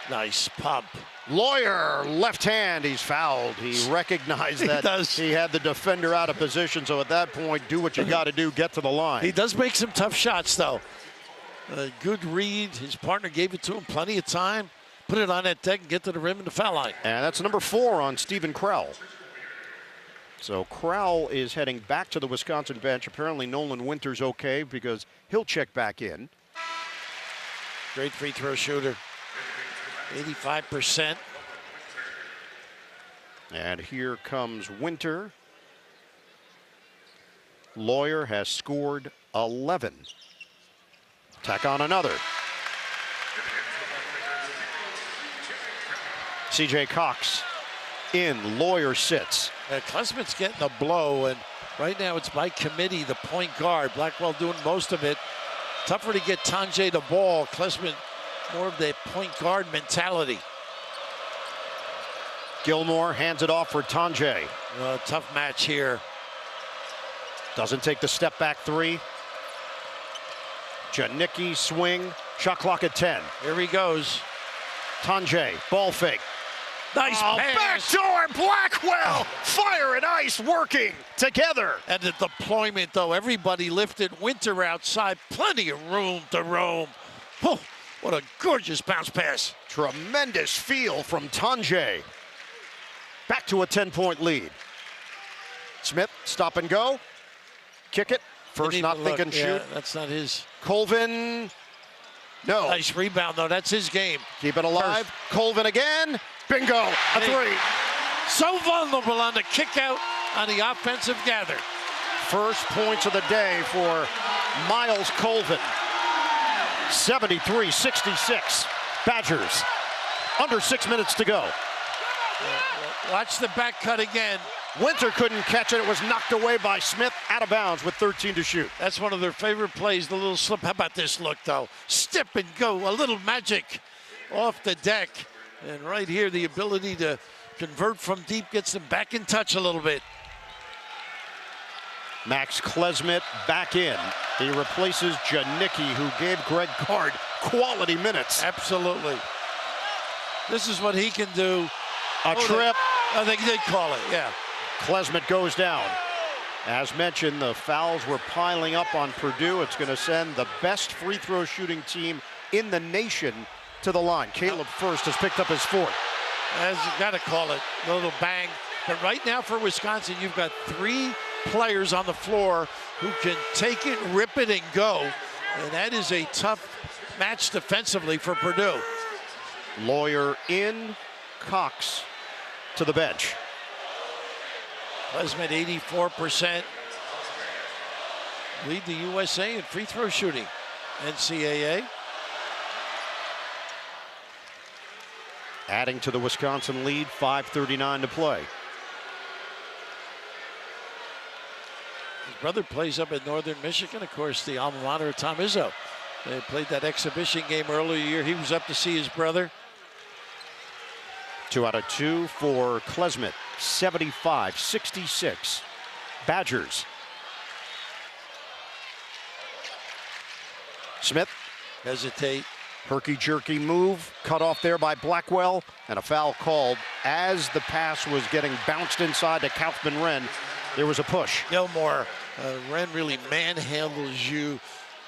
[SPEAKER 2] Nice pump.
[SPEAKER 1] Lawyer, left hand, he's fouled. He recognized that he had the defender out of position, so at that point, do what you got to do, get to the line.
[SPEAKER 2] He does make some tough shots, though. A good read. His partner gave it to him plenty of time. Put it on that deck and get to the rim and the foul line.
[SPEAKER 1] And that's number 4 on Stephen Crowell. So Crowell is heading back to the Wisconsin bench. Apparently Nolan Winter's okay because he'll check back in.
[SPEAKER 2] Great free throw shooter. 85%.
[SPEAKER 1] And here comes Winter. Lawyer has scored 11. Tack on another. CJ Cox in, Lawyer sits.
[SPEAKER 2] Kelsmit's getting a blow, and right now it's by committee, the point guard. Blackwell doing most of it. Tougher to get Tonje the ball. Kelsmit more of the point guard mentality.
[SPEAKER 1] Gilmore hands it off for Tonje.
[SPEAKER 2] Tough match here.
[SPEAKER 1] Doesn't take the step back 3. Janicki swing, shot clock at 10.
[SPEAKER 2] Here he goes.
[SPEAKER 1] Tonje, ball fake.
[SPEAKER 2] Nice pass.
[SPEAKER 1] Backdoor Blackwell. Fire and ice working together.
[SPEAKER 2] And the deployment, though, everybody lifted. Winter outside, plenty of room to roam. Oh, what a gorgeous bounce pass.
[SPEAKER 1] Tremendous feel from Tonje. Back to a 10-point lead. Smith, stop and go. Kick it. First not thinking shoot.
[SPEAKER 2] That's not his.
[SPEAKER 1] Colvin, no.
[SPEAKER 2] Nice rebound, though. That's his game.
[SPEAKER 1] Keep it alive.
[SPEAKER 2] First.
[SPEAKER 1] Colvin again. Bingo, a three.
[SPEAKER 2] So vulnerable on the kick out on the offensive gather.
[SPEAKER 1] First points of the day for Miles Colvin. 73-66. Badgers. Under 6 minutes to go.
[SPEAKER 2] Watch the back cut again.
[SPEAKER 1] Winter couldn't catch it. It was knocked away by Smith, out of bounds with 13 to shoot.
[SPEAKER 2] That's one of their favorite plays, the little slip. How about this look, though? Step and go, a little magic off the deck. And right here, the ability to convert from deep gets them back in touch a little bit.
[SPEAKER 1] Max Kelsmit back in. He replaces Janicki, who gave Greg Guard quality minutes.
[SPEAKER 2] Absolutely. This is what he can do.
[SPEAKER 1] A trip.
[SPEAKER 2] They did call it, yeah.
[SPEAKER 1] Kelsmit goes down. As mentioned, the fouls were piling up on Purdue. It's going to send the best free throw shooting team in the nation to the line. Caleb First has picked up his fourth.
[SPEAKER 2] As you got to call it, a little bang. But right now for Wisconsin, you've got 3 players on the floor who can take it, rip it, and go. And that is a tough match defensively for Purdue.
[SPEAKER 1] Lawyer in, Cox to the bench.
[SPEAKER 2] Kelsmit 84%. Lead the USA in free throw shooting. NCAA.
[SPEAKER 1] Adding to the Wisconsin lead, 5:39 to play.
[SPEAKER 2] His brother plays up in Northern Michigan, of course, the alma mater of Tom Izzo. They played that exhibition game earlier year. He was up to see his brother.
[SPEAKER 1] 2 out of 2 for Kelsmit, 75-66. Badgers. Smith.
[SPEAKER 2] Hesitate.
[SPEAKER 1] Herky-jerky move, cut off there by Blackwell, and a foul called as the pass was getting bounced inside to Kaufman-Renn. There was a push.
[SPEAKER 2] Gilmore, Renn really manhandles you.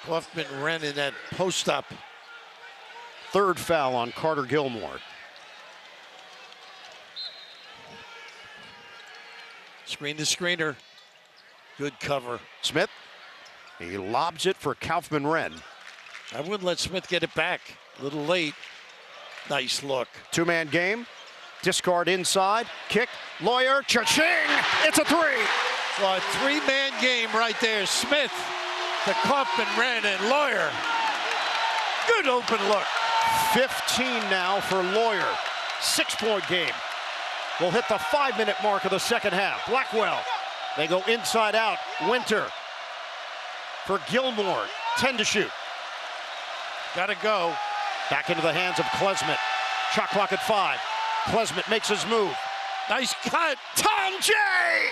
[SPEAKER 2] Kaufman-Renn in that post-up.
[SPEAKER 1] Third foul on Carter Gilmore.
[SPEAKER 2] Screen to screener. Good cover.
[SPEAKER 1] Smith, he lobs it for Kaufman-Renn.
[SPEAKER 2] I wouldn't let Smith get it back. A little late. Nice look.
[SPEAKER 1] 2-man game. Discard inside. Kick. Lawyer. Cha-ching! It's a three.
[SPEAKER 2] Well, a 3-man game right there. Smith to Kaufman-Renn and Lawyer. Good open look.
[SPEAKER 1] 15 now for Lawyer. 6-point game. We'll hit the 5-minute mark of the second half. Blackwell. They go inside out. Winter for Gilmore. 10 to shoot.
[SPEAKER 2] Gotta go.
[SPEAKER 1] Back into the hands of Kelsmit. Shot clock at 5. Kelsmit makes his move.
[SPEAKER 2] Nice cut.
[SPEAKER 1] Tonje!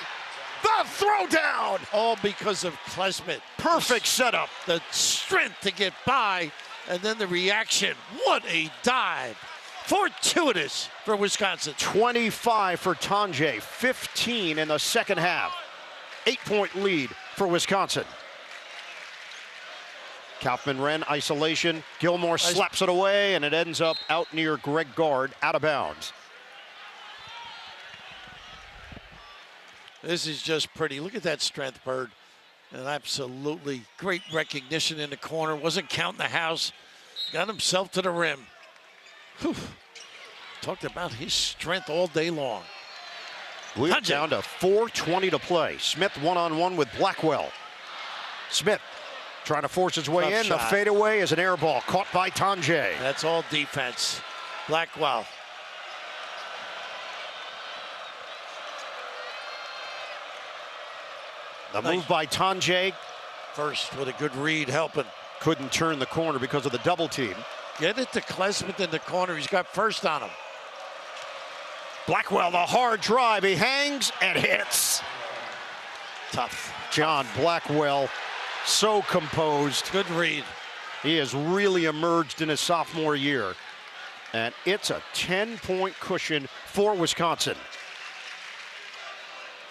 [SPEAKER 1] The throwdown!
[SPEAKER 2] All because of Kelsmit.
[SPEAKER 1] Perfect setup.
[SPEAKER 2] The strength to get by, and then the reaction. What a dive. Fortuitous for Wisconsin.
[SPEAKER 1] 25 for Tonje. 15 in the second half. 8-point lead for Wisconsin. Kaufman-Renn isolation. Gilmore slaps it away, and it ends up out near Greg Guard, out of bounds.
[SPEAKER 2] This is just pretty. Look at that strength, Bird. And absolutely great recognition in the corner. Wasn't counting the house. Got himself to the rim. Whew. Talked about his strength all day long.
[SPEAKER 1] We're down to 4:20 to play. Smith one-on-one with Blackwell. Smith trying to force his way
[SPEAKER 2] Tough
[SPEAKER 1] in.
[SPEAKER 2] shot.
[SPEAKER 1] The fadeaway is an air ball caught by Tonje.
[SPEAKER 2] That's all defense. Blackwell.
[SPEAKER 1] The move by Tonje.
[SPEAKER 2] First with a good read helping.
[SPEAKER 1] Couldn't turn the corner because of the double team.
[SPEAKER 2] Get it to Kelsmit in the corner. He's got first on him.
[SPEAKER 1] Blackwell, the hard drive. He hangs and hits.
[SPEAKER 2] Tough.
[SPEAKER 1] John Blackwell, so composed.
[SPEAKER 2] Good read.
[SPEAKER 1] He has really emerged in his sophomore year. And it's a 10-point cushion for Wisconsin.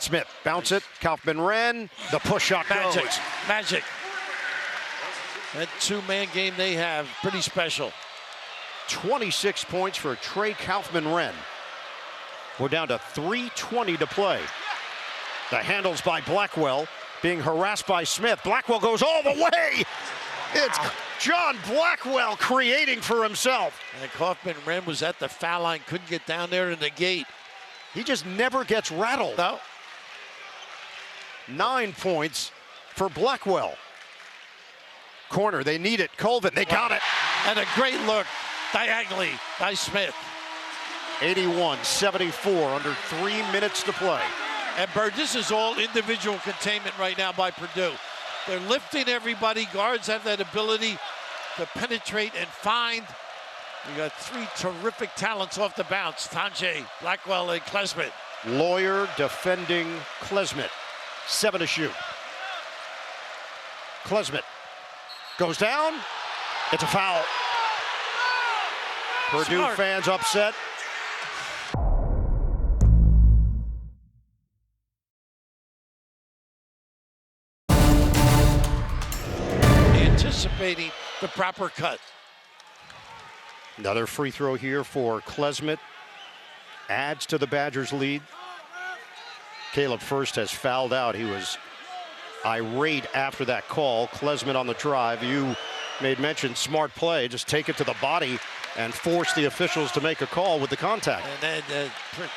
[SPEAKER 1] Smith, bounce it, Kaufman-Renn, the push shot goes.
[SPEAKER 2] Magic. That two-man game they have, pretty special.
[SPEAKER 1] 26 points for Trey Kaufman-Renn. We're down to 3:20 to play. The handles by Blackwell, being harassed by Smith. Blackwell goes all the way. It's John Blackwell creating for himself.
[SPEAKER 2] And Kaufman-Renn was at the foul line, couldn't get down there to the gate.
[SPEAKER 1] He just never gets rattled.
[SPEAKER 2] No.
[SPEAKER 1] 9 points for Blackwell. Corner, they need it. Colvin, they got it.
[SPEAKER 2] And a great look diagonally by Smith.
[SPEAKER 1] 81-74, under 3 minutes to play.
[SPEAKER 2] And Bird, this is all individual containment right now by Purdue. They're lifting everybody. Guards have that ability to penetrate and find. We got three terrific talents off the bounce. Tonje, Blackwell, and Kelsmit.
[SPEAKER 1] Lawyer defending Kelsmit. 7 to shoot. Kelsmit goes down. It's a foul. Purdue
[SPEAKER 2] Smart.
[SPEAKER 1] fans upset.
[SPEAKER 2] Anticipating the proper cut.
[SPEAKER 1] Another free throw here for Kelsmit. Adds to the Badgers' lead. Caleb First has fouled out. He was irate after that call. Kelsmit on the drive. You made mention, smart play. Just take it to the body and force the officials to make a call with the contact.
[SPEAKER 2] And then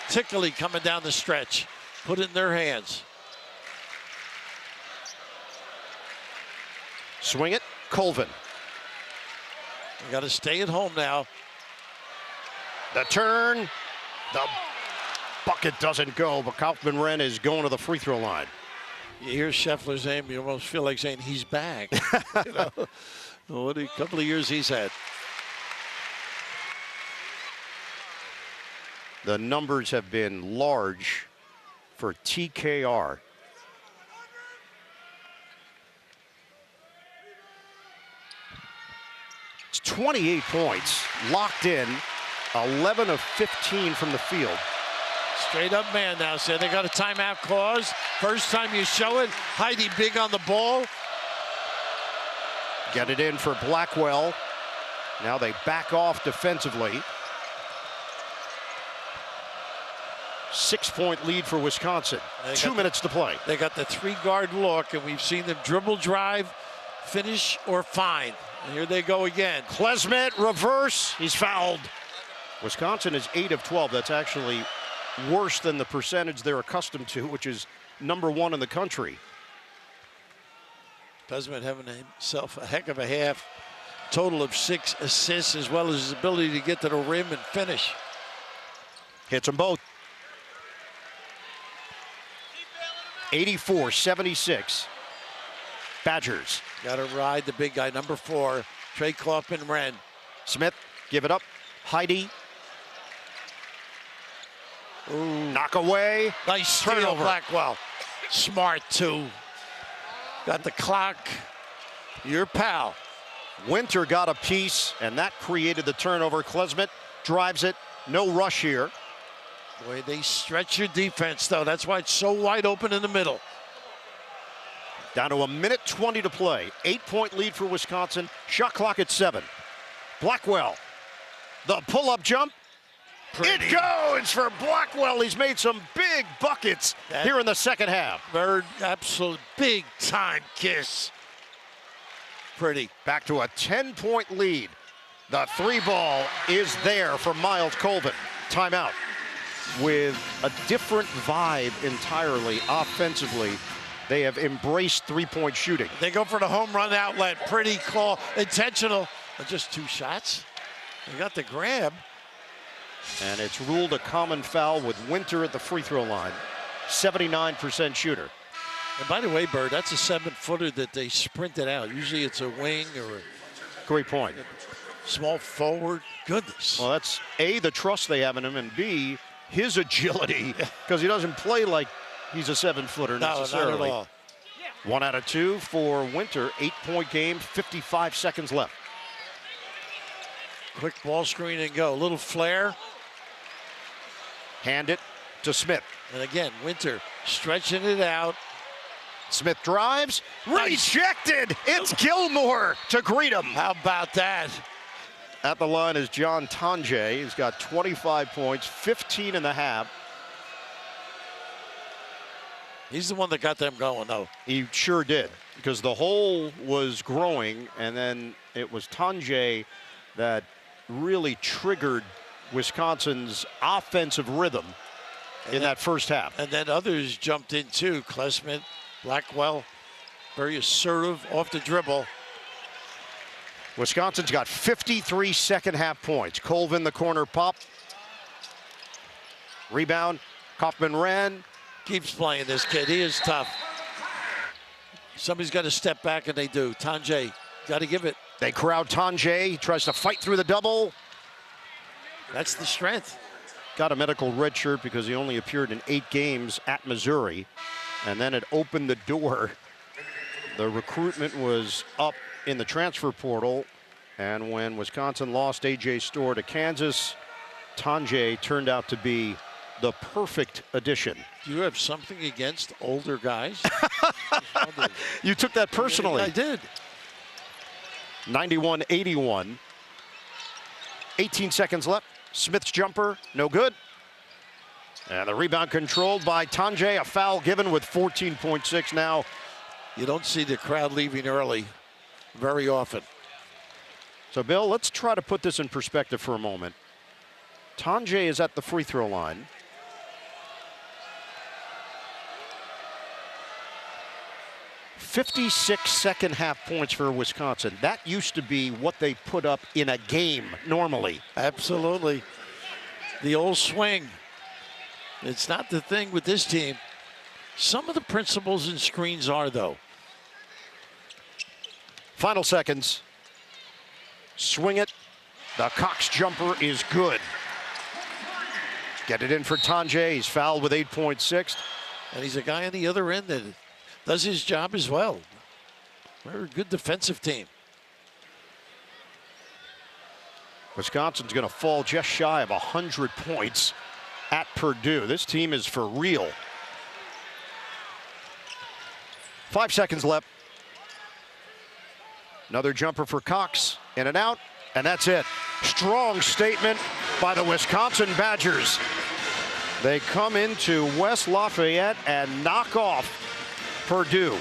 [SPEAKER 2] particularly coming down the stretch. Put it in their hands.
[SPEAKER 1] Swing it, Colvin.
[SPEAKER 2] We got to stay at home now.
[SPEAKER 1] The turn, the bucket doesn't go, but Kaufman-Renn is going to the free throw line.
[SPEAKER 2] You hear Scheffler's name, you almost feel like saying he's back. You know, what a couple of years he's had.
[SPEAKER 1] The numbers have been large for TKR. It's 28 points, locked in, 11 of 15 from the field.
[SPEAKER 2] Straight up man now, said they got a timeout clause. First time you show it, Heidi big on the ball.
[SPEAKER 1] Get it in for Blackwell. Now they back off defensively. 6-point lead for Wisconsin. 2 minutes to play.
[SPEAKER 2] They got the three-guard look, and we've seen them dribble, drive, finish, or find. And here they go again.
[SPEAKER 1] Kelsmit, reverse, he's fouled. Wisconsin is 8 of 12. That's actually worse than the percentage they're accustomed to, which is #1 in the country.
[SPEAKER 2] Kelsmit having himself a heck of a half. Total of 6 assists, as well as his ability to get to the rim and finish.
[SPEAKER 1] Hits them both. 84-76. Badgers.
[SPEAKER 2] Got to ride the big guy, number 4, Trey Kaufman-Renn.
[SPEAKER 1] Smith, give it up. Heidi. Ooh, knock away.
[SPEAKER 2] Nice steal,
[SPEAKER 1] Turnover.
[SPEAKER 2] Blackwell. Smart, too. Got the clock. Your pal.
[SPEAKER 1] Winter got a piece, and that created the turnover. Kelsmit drives it. No rush here.
[SPEAKER 2] Boy, they stretch your defense, though. That's why it's so wide open in the middle.
[SPEAKER 1] Down to 1:20 to play. 8-point lead for Wisconsin. Shot clock at 7. Blackwell. The pull-up jump.
[SPEAKER 2] Pretty.
[SPEAKER 1] It goes for Blackwell. He's made some big buckets here in the second half.
[SPEAKER 2] Bird, absolute big-time kiss. Pretty.
[SPEAKER 1] Back to a 10-point lead. The 3-ball is there for Miles Colvin. Timeout. With a different vibe entirely offensively. They have embraced 3-point shooting.
[SPEAKER 2] They go for the home run outlet. Pretty call. Intentional. But just 2 shots. They got the grab.
[SPEAKER 1] And it's ruled a common foul with Winter at the free throw line. 79% shooter.
[SPEAKER 2] And by the way, Bird, that's a 7-footer that they sprinted out. Usually it's a wing or a
[SPEAKER 1] Great point.
[SPEAKER 2] small forward. Goodness.
[SPEAKER 1] Well, that's A, the trust they have in him, and B, his agility, because he doesn't play like he's a 7-footer necessarily.
[SPEAKER 2] No, not at all.
[SPEAKER 1] 1 out of 2 for Winter. 8-point game, 55 seconds left.
[SPEAKER 2] Quick ball screen and go. A little flare.
[SPEAKER 1] Hand it to Smith.
[SPEAKER 2] And again, Winter stretching it out.
[SPEAKER 1] Smith drives,
[SPEAKER 2] Nice.
[SPEAKER 1] rejected. It's Gilmore to greet him.
[SPEAKER 2] How about that?
[SPEAKER 1] At the line is John Tonje. He's got 25 points, 15 in the half.
[SPEAKER 2] He's the one that got them going, though.
[SPEAKER 1] He sure did, because the hole was growing, and then it was Tonje that really triggered Wisconsin's offensive rhythm in that first half.
[SPEAKER 2] And then others jumped in too. Kelsmit, Blackwell, very assertive off the dribble.
[SPEAKER 1] Wisconsin's got 53 second half points. Colvin the corner pop. Rebound. Kaufman ran.
[SPEAKER 2] Keeps playing this kid. He is tough. Somebody's got to step back, and they do. Tonje, got to give it.
[SPEAKER 1] They crowd Tonje. He tries to fight through the double.
[SPEAKER 2] That's the strength.
[SPEAKER 1] Got a medical red shirt because he only appeared in 8 games at Missouri. And then it opened the door. The recruitment was up in the transfer portal. And when Wisconsin lost A.J. Storr to Kansas, Tonje turned out to be the perfect addition.
[SPEAKER 2] Do you have something against older guys?
[SPEAKER 1] You took that personally.
[SPEAKER 2] I did.
[SPEAKER 1] 91-81. 18 seconds left. Smith's jumper, no good. And the rebound controlled by Tonje. A foul given with 14.6 now.
[SPEAKER 2] You don't see the crowd leaving early very often.
[SPEAKER 1] So, Bill, let's try to put this in perspective for a moment. Tonje is at the free throw line. "56 second half points for Wisconsin." That used to be what they put up in a game normally.
[SPEAKER 2] Absolutely. The old swing. It's not the thing with this team. Some of the principles and screens are, though.
[SPEAKER 1] Final seconds. Swing it. The Cox jumper is good. Get it in for Tonje. He's fouled with 8.6.
[SPEAKER 2] And he's a guy on the other end that does his job as well. Very good defensive team.
[SPEAKER 1] Wisconsin's going to fall just shy of 100 points at Purdue. This team is for real. 5 seconds left. Another jumper for Cox. In and out, and that's it. Strong statement by the Wisconsin Badgers. They come into West Lafayette and knock off Purdue.